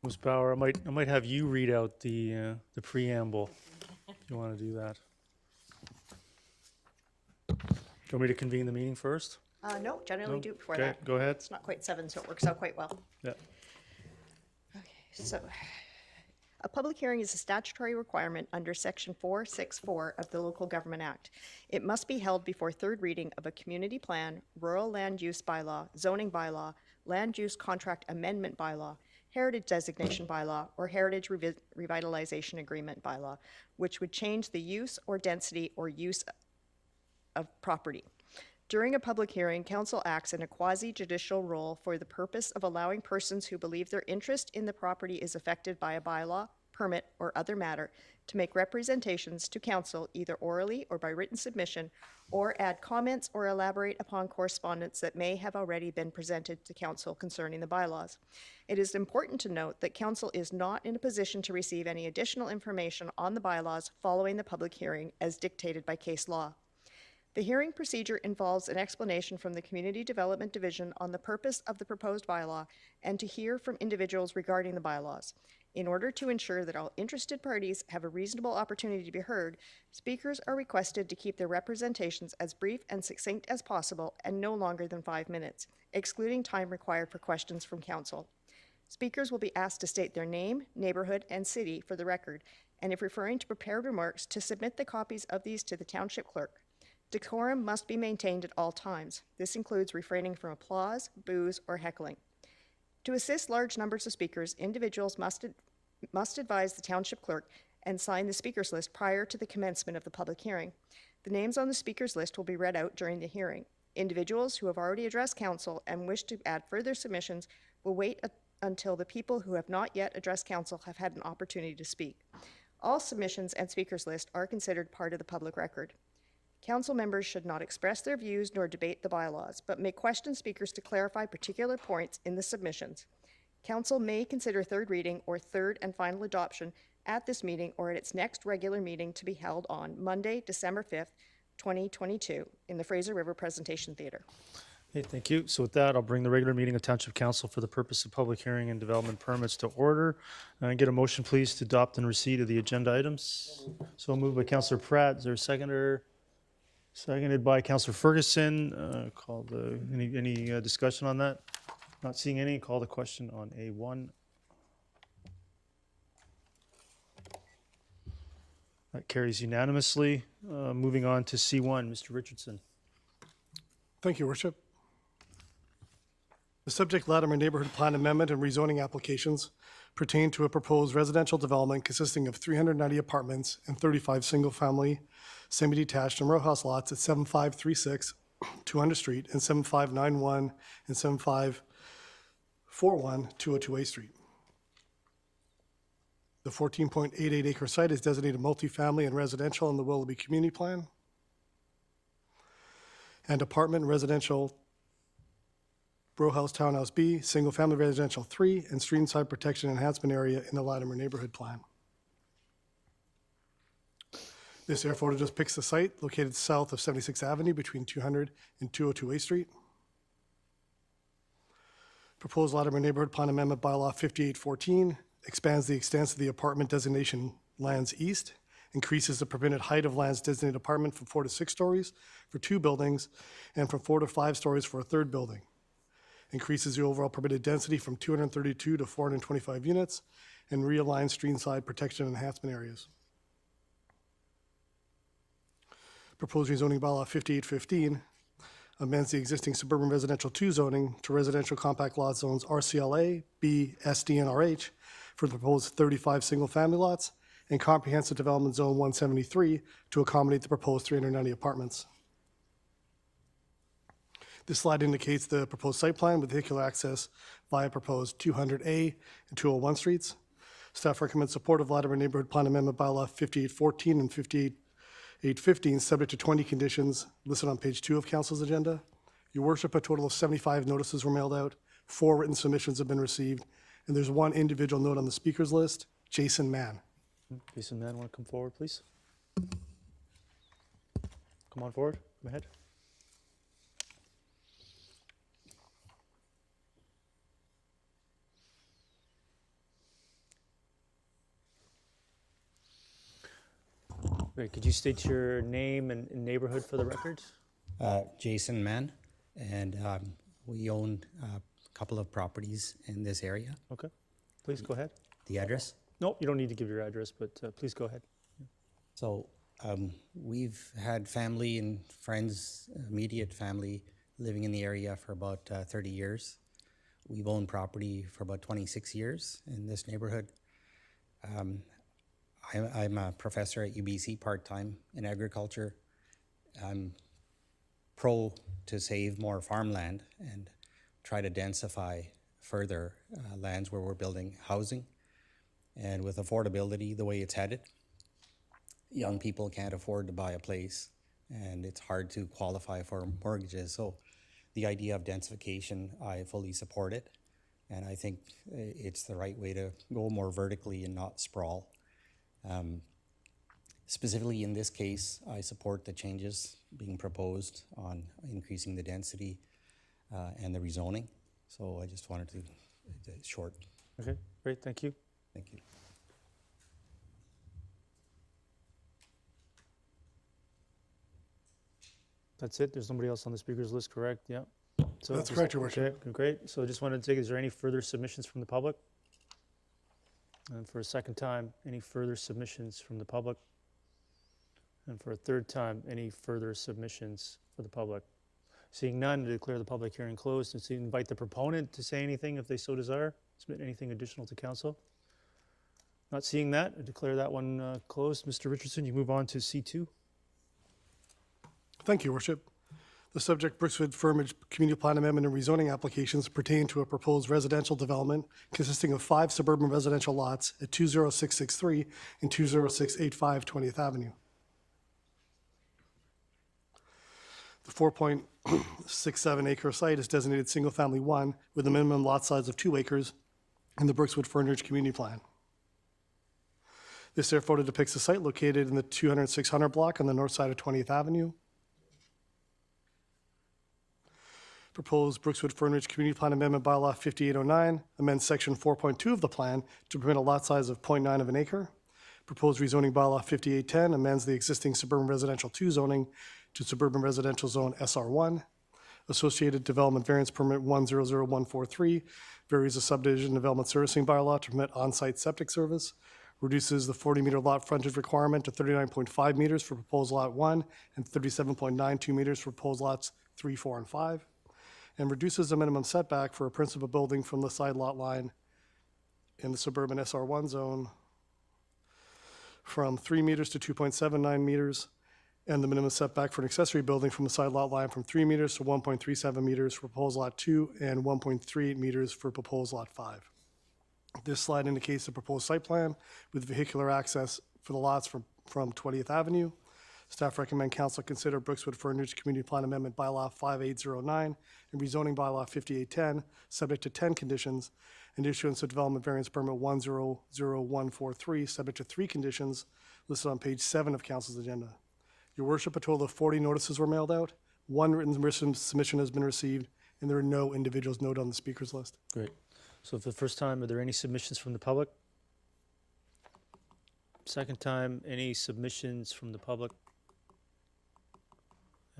Ms. Bauer, I might have you read out the preamble, if you want to do that. Do you want me to convene the meeting first? No, generally No? do it before Okay, that. go ahead. It's not quite 7, so it works out quite well. Yeah. Okay, so a public hearing is a statutory requirement under Section 464 of the Local Government Act. It must be held before third reading of a community plan, rural land use bylaw, zoning bylaw, land use contract amendment bylaw, heritage designation bylaw, or heritage revitalization agreement bylaw, which would change the use or density or use of property. During a public hearing, council acts in a quasi-judicial role for the purpose of allowing persons who believe their interest in the property is affected by a bylaw, permit, or other matter to make representations to council either orally or by written submission, or add comments or elaborate upon correspondence that may have already been presented to council concerning the bylaws. It is important to note that council is not in a position to receive any additional information on the bylaws following the public hearing as dictated by case law. The hearing procedure involves an explanation from the Community Development Division on the purpose of the proposed bylaw and to hear from individuals regarding the bylaws. In order to ensure that all interested parties have a reasonable opportunity to be heard, speakers are requested to keep their representations as brief and succinct as possible and no longer than 5 minutes, excluding time required for questions from council. Speakers will be asked to state their name, neighborhood, and city for the record, and if referring to prepared remarks, to submit the copies of these to the Township Clerk. Decorum must be maintained at all times. This includes refraining from applause, boos, or heckling. To assist large numbers of speakers, individuals must advise the Township Clerk and sign the speakers list prior to the commencement of the public hearing. The names on the speakers list will be read out during the hearing. Individuals who have already addressed council and wish to add further submissions will wait until the people who have not yet addressed council have had an opportunity to speak. All submissions and speakers list are considered part of the public record. Council members should not express their views nor debate the bylaws, but may question speakers to clarify particular points in the submissions. Council may consider third reading or third and final adoption at this meeting or at its next regular meeting to be held on Monday, December 5th, 2022, in the Fraser River Presentation Theatre. Okay, thank you. So with that, I'll bring the regular meeting of Township Council for the purpose of public hearing and development permits to order. Get a motion, please, to adopt and receipt of the agenda items. So moved by Councillor Pratt. Is there a seconder? Seconded by Councillor Ferguson. Any discussion on that? Not seeing any. Call the question on A1. That carries unanimously. Moving on to C1, Mr. Richardson. Thank you, Worship. The subject Latimer Neighborhood Plan Amendment and rezoning applications pertain to a proposed residential development consisting of 390 apartments and 35 single-family, semi-detached and row house lots at 7536 200 Street and 7591 and 7541 202 A Street. The 14.88 acre site is designated multifamily and residential in the Willoughby Community Plan, and apartment and residential row house townhouse B, single family residential 3, and streamside protection enhancement area in the Latimer Neighborhood Plan. This air photo just picks the site located south of 76th Avenue between 200 and 202 A Street. Proposed Latimer Neighborhood Plan Amendment Bylaw 5814 expands the extent of the apartment designation lands east, increases the permitted height of lands designated apartment from 4 to 6 stories for 2 buildings and from 4 to 5 stories for a 3rd building. Increases the overall permitted density from 232 to 425 units and realigns streamside protection enhancement areas. Proposed rezoning bylaw 5815 amends the existing suburban residential 2 zoning to residential compact lot zones RCLA, B, SD, and RH for the proposed 35 single-family lots and comprehensive development zone 173 to accommodate the proposed 390 apartments. This slide indicates the proposed site plan with vehicular access via proposed 200A and 201 streets. Staff recommends support of Latimer Neighborhood Plan Amendment Bylaw 5814 and 5815, subject to 20 conditions listed on page 2 of Council's agenda. Your Worship, a total of 75 notices were mailed out, 4 written submissions have been received, and there's 1 individual note on the speakers list, Jason Mann. Jason Mann, want to come forward, please? Come on forward. Come ahead. Great. Could you state your name and neighborhood for the record? Jason Mann, and we own a couple of properties in this area. Okay. Please go ahead. The address? No, you don't need to give your address, but please go ahead. So we've had family and friends, immediate family, living in the area for about 30 years. We've owned property for about 26 years in this neighborhood. I'm a professor at UBC part-time in agriculture. I'm pro to save more farmland and try to densify further lands where we're building housing. And with affordability the way it's headed, young people can't afford to buy a place and it's hard to qualify for mortgages. So the idea of densification, I fully support it. And I think it's the right way to go more vertically and not sprawl. Specifically in this case, I support the changes being proposed on increasing the density and the rezoning. So I just wanted to, short. Okay, great. Thank you. Thank you. That's it? There's nobody else on the speakers list, correct? Yeah. So That's correct, Your Worship. Okay, great. So I just wanted to take, is there any further submissions from the public? And for a second time, any further submissions from the public? And for a third time, any further submissions for the public? Seeing none, I declare the public hearing closed and invite the proponent to say anything if they so desire, submit anything additional to council. Not seeing that, I declare that one closed. Mr. Richardson, you move on to C2. Thank you, Your Worship. The subject Brookswood Fernridge Community Plan Amendment and Rezoning applications pertain to a proposed residential development consisting of 5 suburban residential lots at 20663 and 20685 20th Avenue. The 4.67 acre site is designated Single Family 1 with a minimum lot size of 2 acres in the Brookswood Fernridge Community Plan. This air photo depicts a site located in the 200-600 block on the north side of 20th Avenue. Proposed Brookswood Fernridge Community Plan Amendment Bylaw 5809 amends Section 4.2 of the plan to permit a lot size of 0.9 of an acre. Proposed rezoning Bylaw 5810 amends the existing suburban residential 2 zoning to suburban residential zone SR1. Associated Development Variance Permit 100143 varies the subdivision development servicing bylaw to permit on-site septic service, reduces the 40-meter lot frontage requirement to 39.5 meters for proposed lot 1 and 37.92 meters for proposed lots 3, 4, and 5, and reduces the minimum setback for a principal building from the side lot line in the suburban SR1 zone from 3 meters to 2.79 meters, and the minimum setback for an accessory building from the side lot line from 3 meters to 1.37 meters for proposed lot 2 and 1.38 meters for proposed lot 5. This slide indicates the proposed site plan with vehicular access for the lots from 20th Avenue. Staff recommend council consider Brookswood Fernridge Community Plan Amendment Bylaw 5809 and rezoning Bylaw 5810, subject to 10 conditions, and issuance of Development Variance Permit 100143, subject to 3 conditions listed on page 7 of council's agenda. Your Worship, a total of 40 notices were mailed out, 1 written submission has been received, and there are no individuals noted on the speakers list. Great. So for the first time, are there any submissions from the public? Second time, any submissions from the public?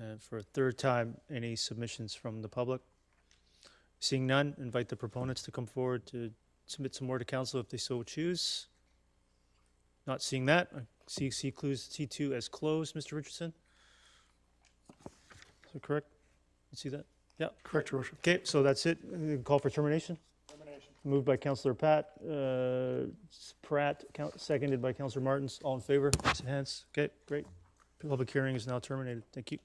And for a third time, any submissions from the public? Seeing none, invite the proponents to come forward to submit some more to council if they so choose. Not seeing that, I see C2 as closed, Mr. Richardson. Is that correct? You see that? Yeah. Correct, Your Worship. Okay, so that's it. Call for termination. Moved by Councillor Pratt, seconded by Councillor Martins. All in favor? Raise your hands. Okay, great. Public hearing is now terminated. Thank you.